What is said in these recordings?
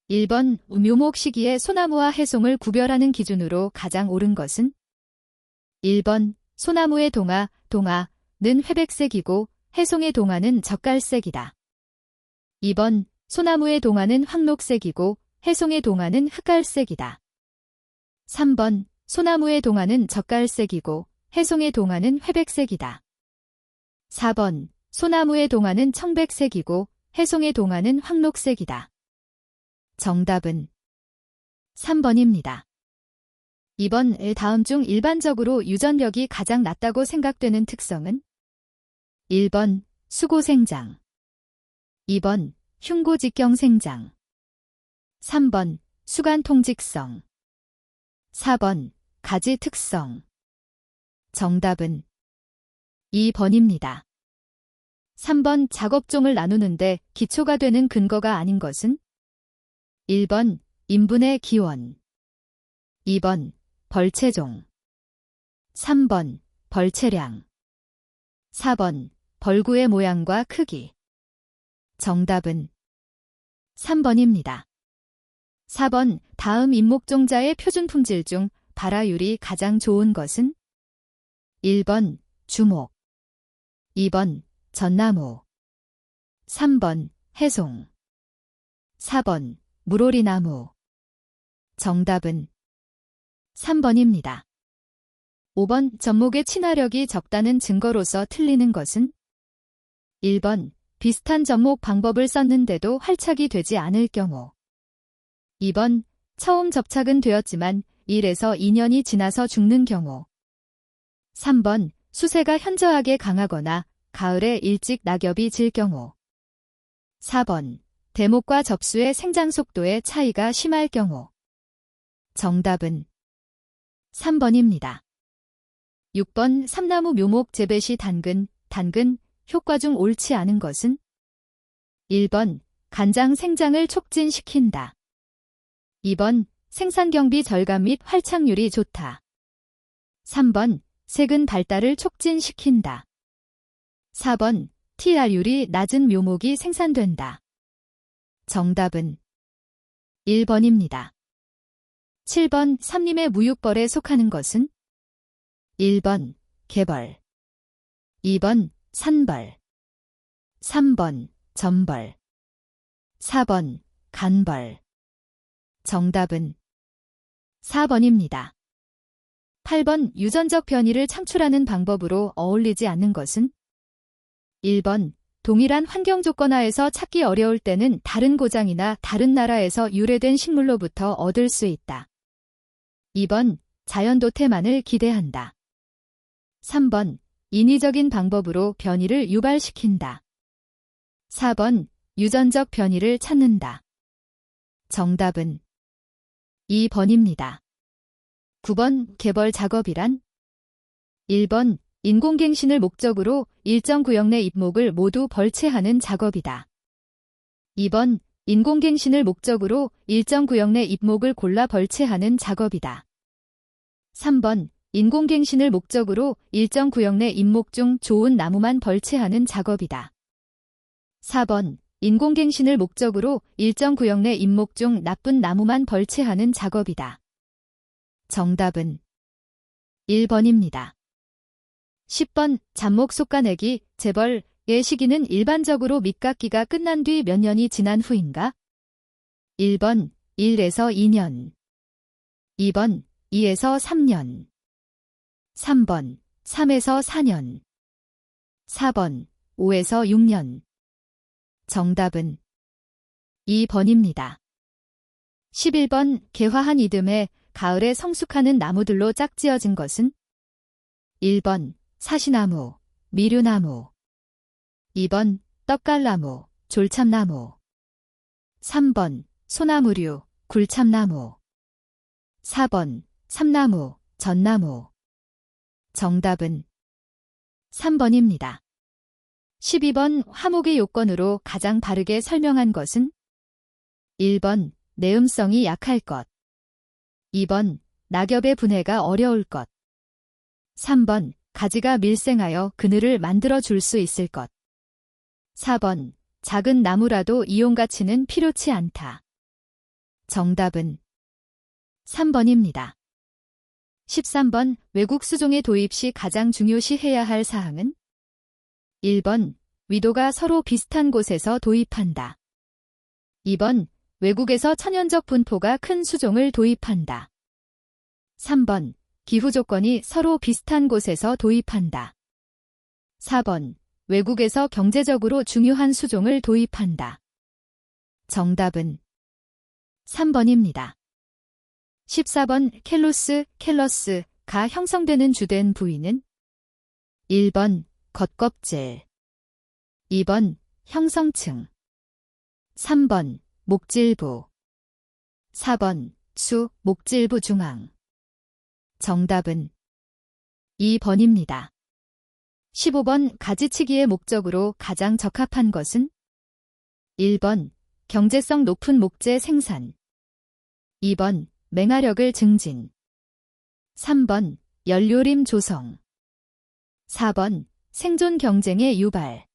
1번 묘목 시기에 소나무와 해송을 구별하는 기준으로 가장 옳은 것은? 1번 소나무의 동화는 회백색이고 해송의 동화는 젓갈색이다. 2번 소나무의 동화는 황록색이고 해송의 동화는 흑갈색이다. 3번 소나무의 동화는 젓갈색이고 해송의 동화는 회백색이다. 4번 소나무의 동화는 청백색이고 해송의 동화는 황록색이다. 정답은 3번입니다. 2번 다음 중 일반적으로 유전력이 가장 낮다고 생각되는 특성은? 1번 수고생장, 2번 흉고직경생장, 3번 수간통직성, 4번 가지특성. 정답은 2번입니다. 3번 작업종을 나누는데 기초가 되는 근거가 아닌 것은? 1번 인분의 기원, 2번 벌채종, 3번 벌채량, 4번 벌구의 모양과 크기. 정답은 3번입니다. 4번 다음 임목종자의 표준 품질 중 발화율이 가장 좋은 것은? 1번 주목, 2번 전나무, 3번 해송, 4번 물오리나무. 정답은 3번입니다. 5번 젖목의 친화력이 적다는 증거로서 틀리는 것은? 1번 비슷한 젖목 방법을 썼는데도 활착이 되지 않을 경우, 2번 처음 접착은 되었지만 1에서 2년이 지나서 죽는 경우, 3번 수세가 현저하게 강하거나 가을에 일찍 낙엽이 질 경우, 4번 대목과 접수의 생장 속도의 차이가 심할 경우. 정답은 3번입니다. 6번 삼나무 묘목 재배 시 당근 효과 중 옳지 않은 것은? 1번 간장 생장을 촉진시킨다. 2번 생산경비 절감 및 활착률이 좋다. 3번 세근 발달을 촉진시킨다. 4번 TR율이 낮은 묘목이 생산된다. 정답은 1번입니다. 7번 삼림의 무육벌에 속하는 것은? 1번 개벌, 2번 산벌, 3번 전벌, 4번 간벌. 정답은 4번입니다. 8번 유전적 변이를 창출하는 방법으로 어울리지 않는 것은? 1번 동일한 환경 조건 하에서 찾기 어려울 때는 다른 고장이나 다른 나라에서 유래된 식물로부터 얻을 수 있다. 2번 자연도태만을 기대한다. 3번 인위적인 방법으로 변이를 유발시킨다. 4번 유전적 변이를 찾는다. 정답은 2번입니다. 9번 개벌 작업이란? 1번 인공갱신을 목적으로 일정 구역 내 잎목을 모두 벌채하는 작업이다. 2번 인공갱신을 목적으로 일정 구역 내 잎목을 골라 벌채하는 작업이다. 3번 인공갱신을 목적으로 일정 구역 내 잎목 중 좋은 나무만 벌채하는 작업이다. 4번 인공갱신을 목적으로 일정 구역 내 잎목 중 나쁜 나무만 벌채하는 작업이다. 정답은 1번입니다. 10번 잡목 솎아내기 재벌의 시기는 일반적으로 밑깎기가 끝난 뒤 몇 년이 지난 후인가? 1번 1에서 2년, 2번 2에서 3년, 3번 3에서 4년, 4번 5에서 6년. 정답은 2번입니다. 11번 개화한 이듬해 가을에 성숙하는 나무들로 짝지어진 것은? 1번 사시나무, 미류나무, 2번 떡갈나무, 졸참나무, 3번 소나무류, 굴참나무, 4번 삼나무, 전나무. 정답은 3번입니다. 12번 화목의 요건으로 가장 바르게 설명한 것은? 1번 내음성이 약할 것, 2번 낙엽의 분해가 어려울 것, 3번 가지가 밀생하여 그늘을 만들어 줄 수 있을 것, 4번 작은 나무라도 이용 가치는 필요치 않다. 정답은 3번입니다. 13번 외국 수종의 도입 시 가장 중요시해야 할 사항은 1번 위도가 서로 비슷한 곳에서 도입한다. 2번 외국에서 천연적 분포가 큰 수종을 도입한다. 3번 기후 조건이 서로 비슷한 곳에서 도입한다. 4번 외국에서 경제적으로 중요한 수종을 도입한다. 정답은 3번입니다. 14번 켈러스가 형성되는 주된 부위는 1번 겉껍질, 2번 형성층, 3번 목질부, 4번 목질부 중앙. 정답은 2번입니다. 15번 가지치기의 목적으로 가장 적합한 것은 1번 경제성 높은 목재 생산, 2번 맹화력을 증진, 3번 연료림 조성, 4번 생존 경쟁의 유발.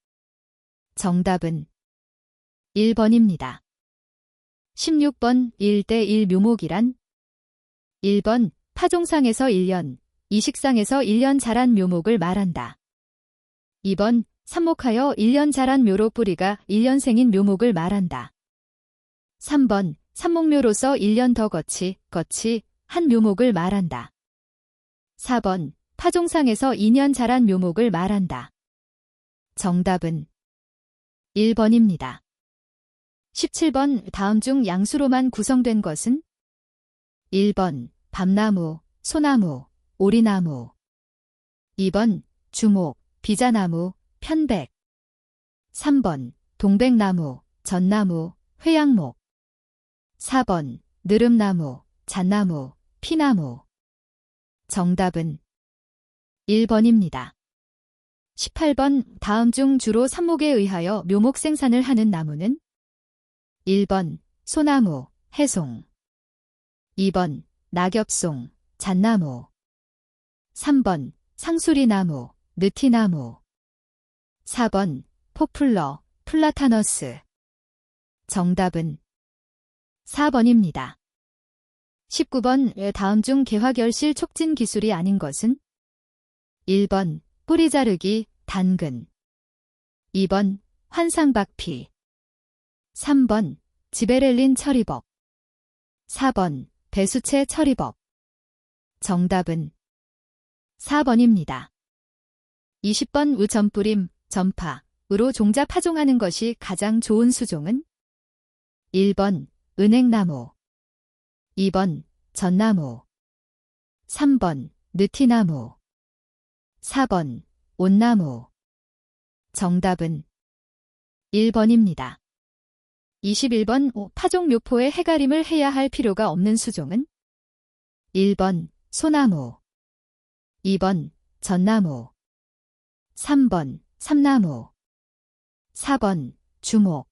정답은 1번입니다. 16번 1대1 묘목이란 1번 파종상에서 1년, 이식상에서 1년 자란 묘목을 말한다. 2번 삽목하여 1년 자란 묘로 뿌리가 1년생인 묘목을 말한다. 3번 삽목묘로서 1년 더 거치 한 묘목을 말한다. 4번 파종상에서 2년 자란 묘목을 말한다. 정답은 1번입니다. 17번 다음 중 양수로만 구성된 것은 1번 밤나무, 소나무, 오리나무, 2번 주목, 비자나무, 편백, 3번 동백나무, 전나무, 회양목, 4번 느릅나무, 잣나무, 피나무. 정답은 1번입니다. 18번 다음 중 주로 삽목에 의하여 묘목 생산을 하는 나무는 1번 소나무, 해송, 2번 낙엽송, 잣나무, 3번 상수리나무, 느티나무, 4번 포플러, 플라타너스. 정답은 4번입니다. 19번 다음 중 개화결실 촉진 기술이 아닌 것은 1번 뿌리 자르기, 단근, 2번 환상박피, 3번 지베렐린 처리법, 4번 배수채 처리법. 정답은 4번입니다. 20번 우전뿌림, 전파으로 종자 파종하는 것이 가장 좋은 수종은 1번 은행나무, 2번 전나무, 3번 느티나무, 4번 온나무. 정답은 1번입니다. 21번 파종 묘포에 해가림을 해야 할 필요가 없는 수종은 1번 소나무, 2번 전나무, 3번 삼나무, 4번 주목.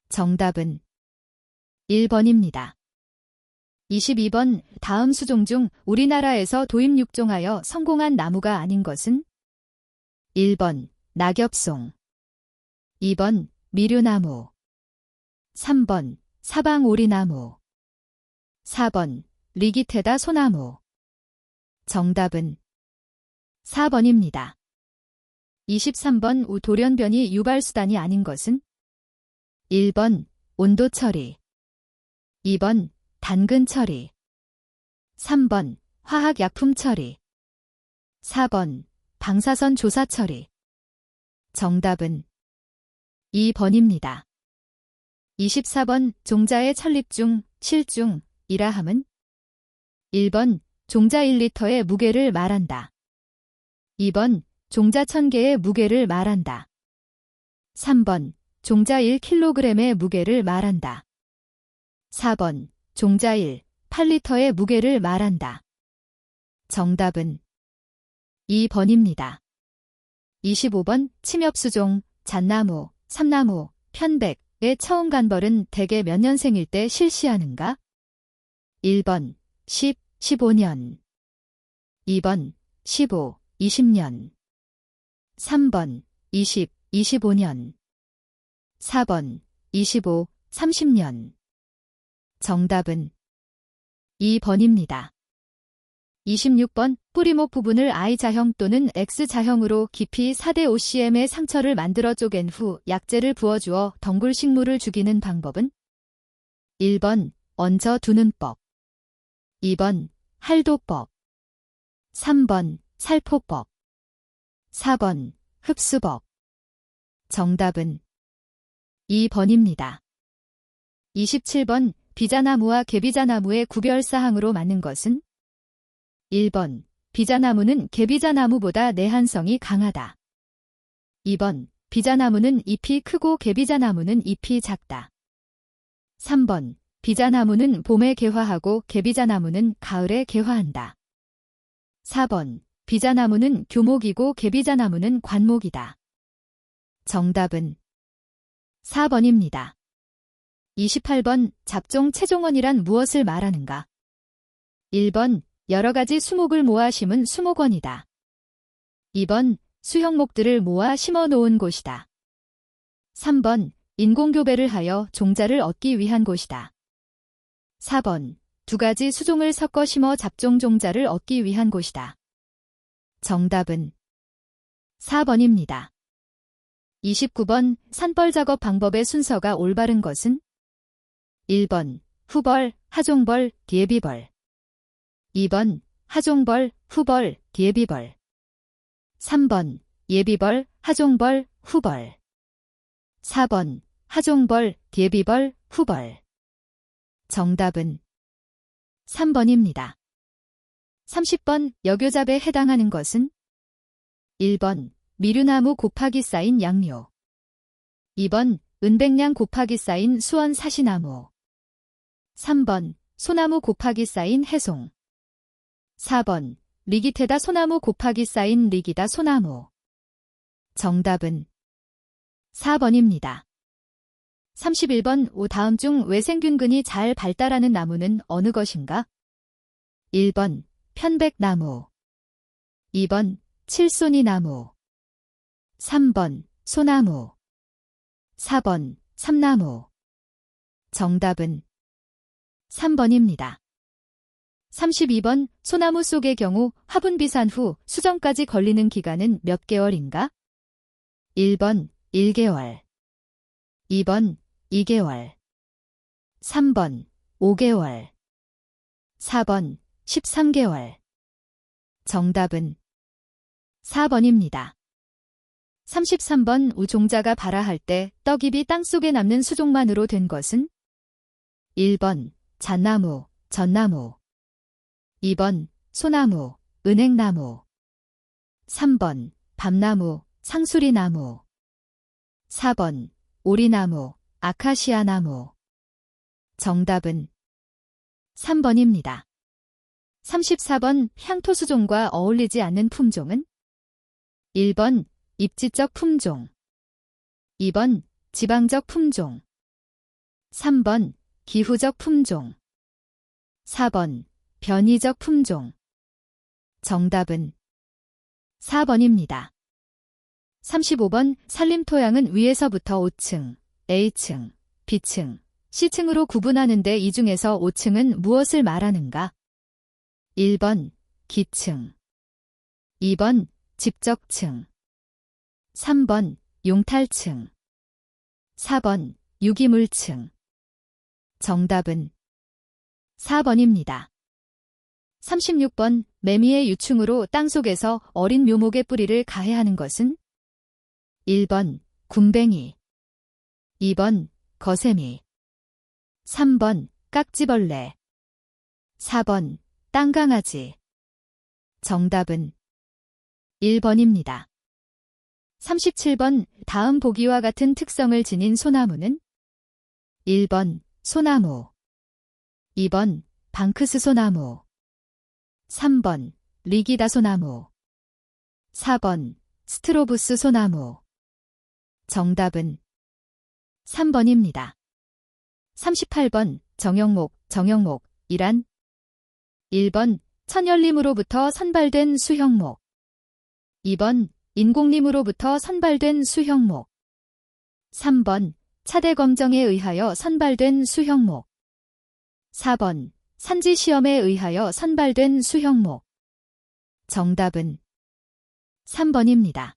정답은 1번입니다. 22번 다음 수종 중 우리나라에서 도입 육종하여 성공한 나무가 아닌 것은 1번 낙엽송, 2번 미류나무, 3번 사방오리나무, 4번 리기테다 소나무. 정답은 4번입니다. 23번 돌연변이 유발수단이 아닌 것은 1번 온도 처리, 2번 단근 처리, 3번 화학약품 처리, 4번 방사선 조사 처리. 정답은 2번입니다. 24번 종자의 천립 중, 실중이라 함은 1번 종자 1리터의 무게를 말한다. 2번 종자 1000개의 무게를 말한다. 3번 종자 1kg의 무게를 말한다. 4번 종자 8리터의 무게를 말한다. 정답은 2번입니다. 25번 침엽수종, 잣나무, 삼나무, 편백의 처음간벌은 대개 몇 년생일 때 실시하는가? 1번 10, 15년, 2번 15, 20년, 3번 20, 25년, 4번 25, 30년. 정답은 2번입니다. 26번 뿌리목 부분을 I자형 또는 X자형으로 깊이 4대5cm의 상처를 만들어 쪼갠 후 약재를 부어주어 덩굴 식물을 죽이는 방법은? 1번 얹어 두는 법, 2번 할도법, 3번 살포법, 4번 흡수법. 정답은 2번입니다. 27번 비자나무와 개비자나무의 구별사항으로 맞는 것은? 1번 비자나무는 개비자나무보다 내한성이 강하다. 2번 비자나무는 잎이 크고 개비자나무는 잎이 작다. 3번 비자나무는 봄에 개화하고 개비자나무는 가을에 개화한다. 4번 비자나무는 교목이고 개비자나무는 관목이다. 정답은 4번입니다. 28번 잡종 채종원이란 무엇을 말하는가? 1번 여러 가지 수목을 모아 심은 수목원이다. 2번 수형목들을 모아 심어 놓은 곳이다. 3번 인공교배를 하여 종자를 얻기 위한 곳이다. 4번 두 가지 수종을 섞어 심어 잡종 종자를 얻기 위한 곳이다. 정답은 4번입니다. 29번 산벌 작업 방법의 순서가 올바른 것은? 1번 후벌, 하종벌, 예비벌. 2번 하종벌, 후벌, 예비벌. 3번 예비벌, 하종벌, 후벌. 4번 하종벌, 예비벌, 후벌. 정답은 3번입니다. 30번 여교잡에 해당하는 것은? 1번 미류나무 곱하기 쌓인 양묘. 2번 은백냥 곱하기 쌓인 수원 사시나무. 3번 소나무 곱하기 쌓인 해송. 4번 리깃에다 소나무 곱하기 쌓인 리기다 소나무. 정답은 4번입니다. 31번 다음 중 외생균근이 잘 발달하는 나무는 어느 것인가? 1번 편백나무, 2번 칠손이나무, 3번 소나무, 4번 삼나무. 정답은 3번입니다. 32번 소나무 속의 경우 화분 비산 후 수정까지 걸리는 기간은 몇 개월인가? 1번 1개월, 2번 2개월, 3번 5개월, 4번 13개월. 정답은 4번입니다. 33번 우종자가 발아할 때 떡잎이 땅속에 남는 수종만으로 된 것은? 1번 잣나무, 전나무, 2번 소나무, 은행나무, 3번 밤나무, 상수리나무, 4번 오리나무, 아카시아나무. 정답은 3번입니다. 34번 향토수종과 어울리지 않는 품종은? 1번 입지적 품종, 2번 지방적 품종, 3번 기후적 품종, 4번 변이적 품종. 정답은 4번입니다. 35번 산림토양은 위에서부터 5층, A층, B층, C층으로 구분하는데 이 중에서 5층은 무엇을 말하는가? 1번 기층, 2번 집적층, 3번 용탈층, 4번 유기물층. 정답은 4번입니다. 36번 매미의 유충으로 땅속에서 어린 묘목의 뿌리를 가해하는 것은? 1번 군뱅이, 2번 거세미, 3번 깍지벌레, 4번 땅강아지. 정답은 1번입니다. 37번 다음 보기와 같은 특성을 지닌 소나무는? 1번 소나무, 2번 방크스 소나무, 3번 리기다 소나무, 4번 스트로부스 소나무. 정답은 3번입니다. 38번 정형목이란? 1번 천연림으로부터 선발된 수형목, 2번 인공림으로부터 선발된 수형목, 3번 차대 검정에 의하여 선발된 수형목. 4번 산지 시험에 의하여 선발된 수형목. 정답은 3번입니다.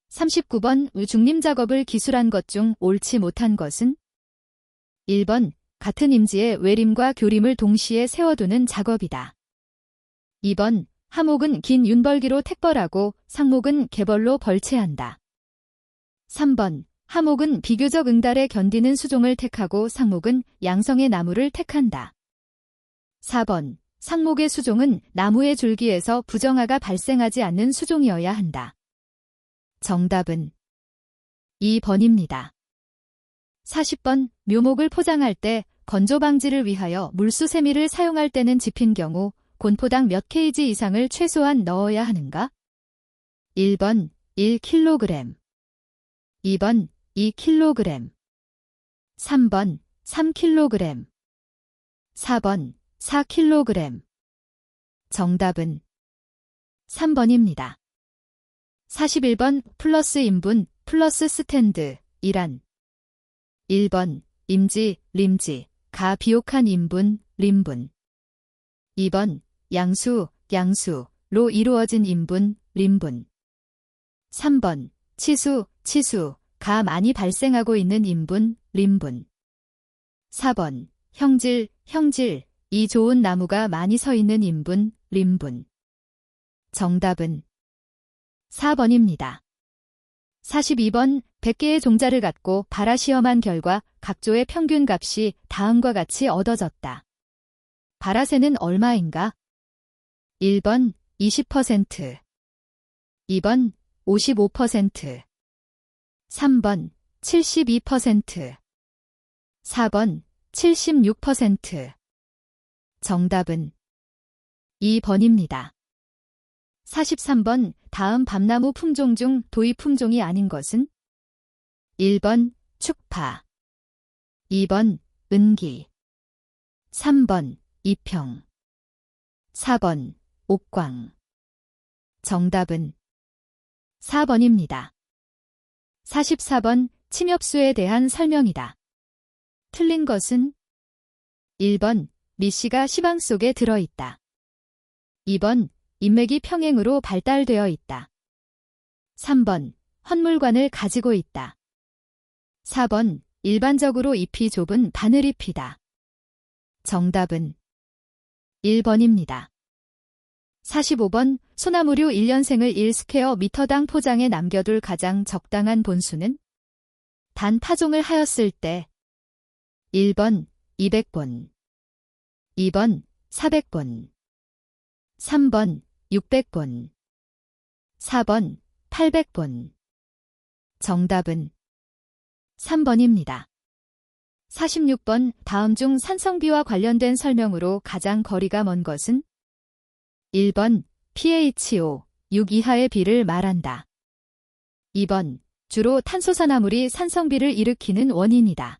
39번 중림 작업을 기술한 것 중 옳지 못한 것은? 1번 같은 임지에 외림과 교림을 동시에 세워두는 작업이다. 2번 하목은 긴 윤벌기로 택벌하고 상목은 개벌로 벌채한다. 3번 하목은 비교적 응달에 견디는 수종을 택하고 상목은 양성의 나무를 택한다. 4번 상목의 수종은 나무의 줄기에서 부정화가 발생하지 않는 수종이어야 한다. 정답은 2번입니다. 40번 묘목을 포장할 때 건조 방지를 위하여 물수세미를 사용할 때는 집힌 경우 곤포당 몇 kg 이상을 최소한 넣어야 하는가? 1번 1kg, 2번 2kg, 3번 3kg, 4번 4kg. 정답은 3번입니다. 41번 플러스 인분 플러스 스탠드 이란 1번 임지, 림지, 가 비옥한 인분, 림분 2번 양수, 양수로 이루어진 인분, 림분 3번 치수, 치수, 가 많이 발생하고 있는 인분, 림분 4번 형질, 형질, 이 좋은 나무가 많이 서 있는 인분, 림분. 정답은 4번입니다. 42번 100개의 종자를 갖고 발화시험한 결과 각조의 평균값이 다음과 같이 얻어졌다. 발화세는 얼마인가? 1번 20%, 2번 55%, 3번 72%, 4번 76%. 정답은 2번입니다. 43번 다음 밤나무 품종 중 도입 품종이 아닌 것은? 1번 축파, 2번 은기, 3번 이평, 4번 옥광. 정답은 4번입니다. 44번 침엽수에 대한 설명이다. 틀린 것은? 1번 미씨가 시방 속에 들어있다. 2번 인맥이 평행으로 발달되어 있다. 3번 헌물관을 가지고 있다. 4번 일반적으로 잎이 좁은 바늘잎이다. 정답은 1번입니다. 45번 소나무류 1년생을 1스퀘어미터당 포장에 남겨둘 가장 적당한 본수는? 단 파종을 하였을 때 1번 200본, 2번 400본, 3번 600본, 4번 800본. 정답은 3번입니다. 46번 다음 중 산성비와 관련된 설명으로 가장 거리가 먼 것은? 1번 pH5, 6 이하의 비를 말한다. 2번 주로 탄소산화물이 산성비를 일으키는 원인이다.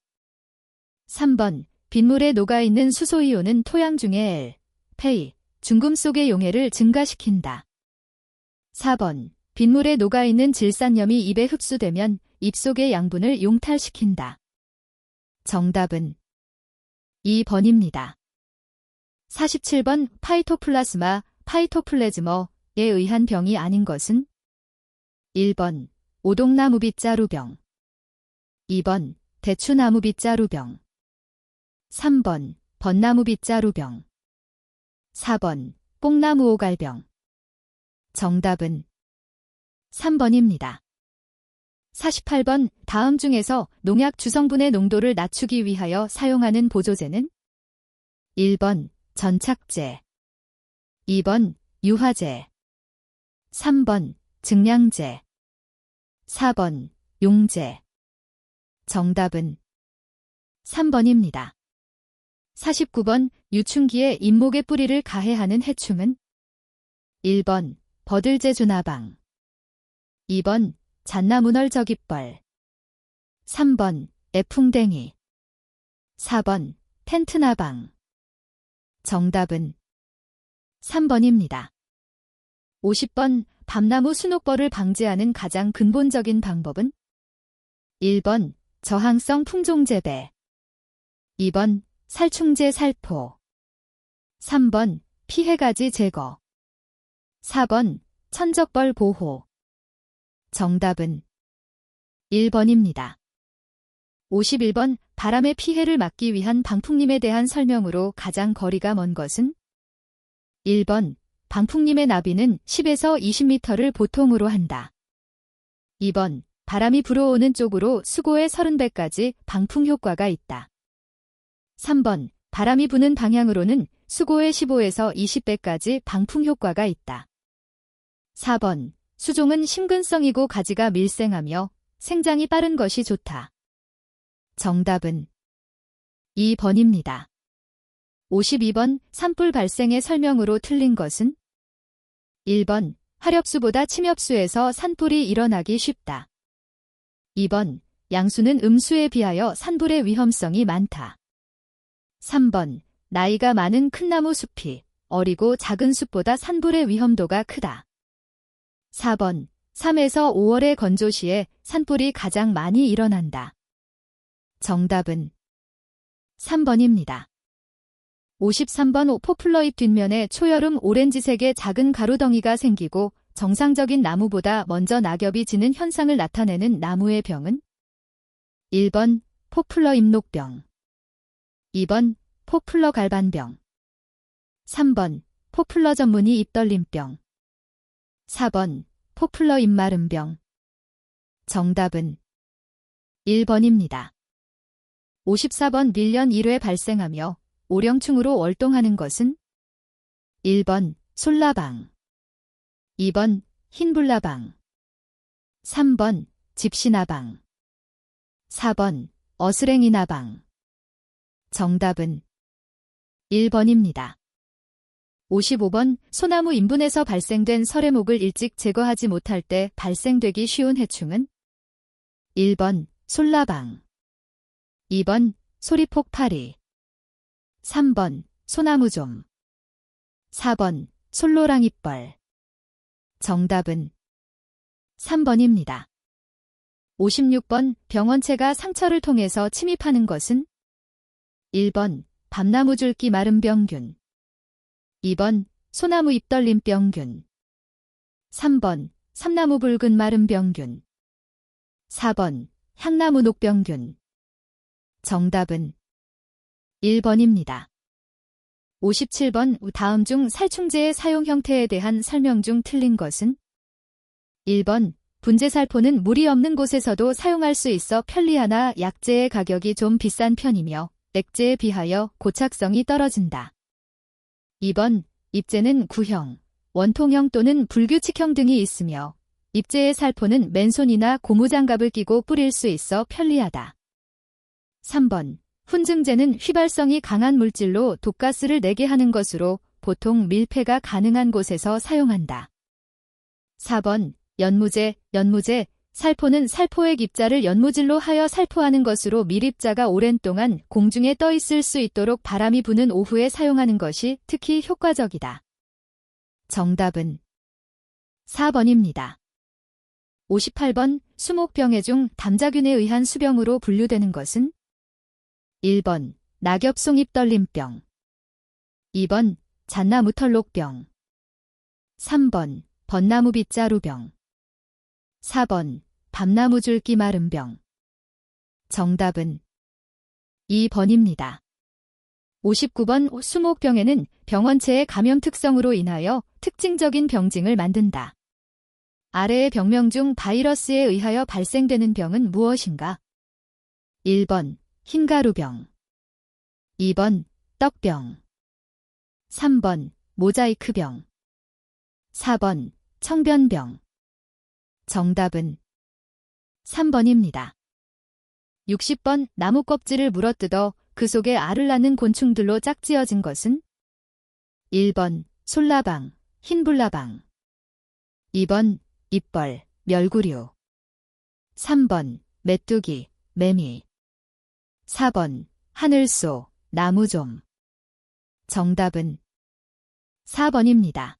3번 빗물에 녹아있는 수소이온은 토양 중에 L, 페이, 중금 속의 용해를 증가시킨다. 4번 빗물에 녹아있는 질산염이 입에 흡수되면 입 속의 양분을 용탈시킨다. 정답은 2번입니다. 47번 파이토플라스마, 파이토플래즈머에 의한 병이 아닌 것은? 1번 오동나무빗자루병, 2번 대추나무빗자루병, 3번 벚나무빗자루병, 4번 뽕나무오갈병. 정답은 3번입니다. 48번 다음 중에서 농약 주성분의 농도를 낮추기 위하여 사용하는 보조제는? 1번 전착제, 2번 유화제, 3번 증량제, 4번 용제. 정답은 3번입니다. 49번 유충기에 잇목의 뿌리를 가해하는 해충은? 1번 버들제주나방, 2번 잣나무널저깃벌, 3번 애풍댕이, 4번 텐트나방. 정답은 3번입니다. 50번 밤나무 순옥벌을 방지하는 가장 근본적인 방법은? 1번 저항성 품종 재배, 2번 살충제 살포. 3번 피해가지 제거. 4번 천적벌 보호. 정답은 1번입니다. 51번 바람의 피해를 막기 위한 방풍림에 대한 설명으로 가장 거리가 먼 것은? 1번 방풍림의 나비는 10에서 20m를 보통으로 한다. 2번 바람이 불어오는 쪽으로 수고의 30배까지 방풍 효과가 있다. 3번 바람이 부는 방향으로는 수고의 15에서 20배까지 방풍 효과가 있다. 4번 수종은 심근성이고 가지가 밀생하며 생장이 빠른 것이 좋다. 정답은 2번입니다. 52번 산불 발생의 설명으로 틀린 것은? 1번 화력수보다 침엽수에서 산불이 일어나기 쉽다. 2번 양수는 음수에 비하여 산불의 위험성이 많다. 3번 나이가 많은 큰 나무 숲이 어리고 작은 숲보다 산불의 위험도가 크다. 4번 3에서 5월의 건조시에 산불이 가장 많이 일어난다. 정답은 3번입니다. 53번 포플러잎 뒷면에 초여름 오렌지색의 작은 가루덩이가 생기고 정상적인 나무보다 먼저 낙엽이 지는 현상을 나타내는 나무의 병은? 1번 포플러 잎녹병. 2번 포플러 갈반병. 3번 포플러 전무늬 잎떨림병. 4번 포플러 잎마름병. 정답은 1번입니다. 54번 밀련 1회 발생하며 오령충으로 월동하는 것은? 1번 솔라방. 2번 흰불나방. 3번 집시나방. 4번 어스랭이나방. 정답은 1번입니다. 55번 소나무 인분에서 발생된 설해목을 일찍 제거하지 못할 때 발생되기 쉬운 해충은? 1번 솔라방. 2번 소리폭파리. 3번 소나무좀. 4번 솔로랑이뻘. 정답은 3번입니다. 56번 병원체가 상처를 통해서 침입하는 것은? 1번 밤나무줄기 마름병균. 2번 소나무 잎떨림병균. 3번 삼나무 붉은 마름병균. 4번 향나무 녹병균. 정답은 1번입니다. 57번 다음 중 살충제의 사용 형태에 대한 설명 중 틀린 것은? 1번 분재살포는 물이 없는 곳에서도 사용할 수 있어 편리하나 약재의 가격이 좀 비싼 편이며 액제에 비하여 고착성이 떨어진다. 2번 잎제는 구형, 원통형 또는 불규칙형 등이 있으며 잎제의 살포는 맨손이나 고무장갑을 끼고 뿌릴 수 있어 편리하다. 3번 훈증제는 휘발성이 강한 물질로 독가스를 내게 하는 것으로 보통 밀폐가 가능한 곳에서 사용한다. 4번 연무제, 살포는 살포액 입자를 연무질로 하여 살포하는 것으로 밀입자가 오랜 동안 공중에 떠 있을 수 있도록 바람이 부는 오후에 사용하는 것이 특히 효과적이다. 정답은 4번입니다. 58번 수목병해 중 담자균에 의한 수병으로 분류되는 것은? 1번 낙엽송잎떨림병. 2번 잣나무털록병. 3번 벚나무빗자루병. 4번 밤나무줄기 마름병. 정답은 2번입니다. 59번 수목병에는 병원체의 감염 특성으로 인하여 특징적인 병증을 만든다. 아래의 병명 중 바이러스에 의하여 발생되는 병은 무엇인가? 1번 흰가루병. 2번 떡병. 3번 모자이크병. 4번 청변병. 정답은 3번입니다. 60번 나무 껍질을 물어뜯어 그 속에 알을 낳는 곤충들로 짝지어진 것은? 1번 솔라방, 흰불나방. 2번 잎벌, 멸구류. 3번 메뚜기, 매미. 4번 하늘소, 나무좀. 정답은 4번입니다.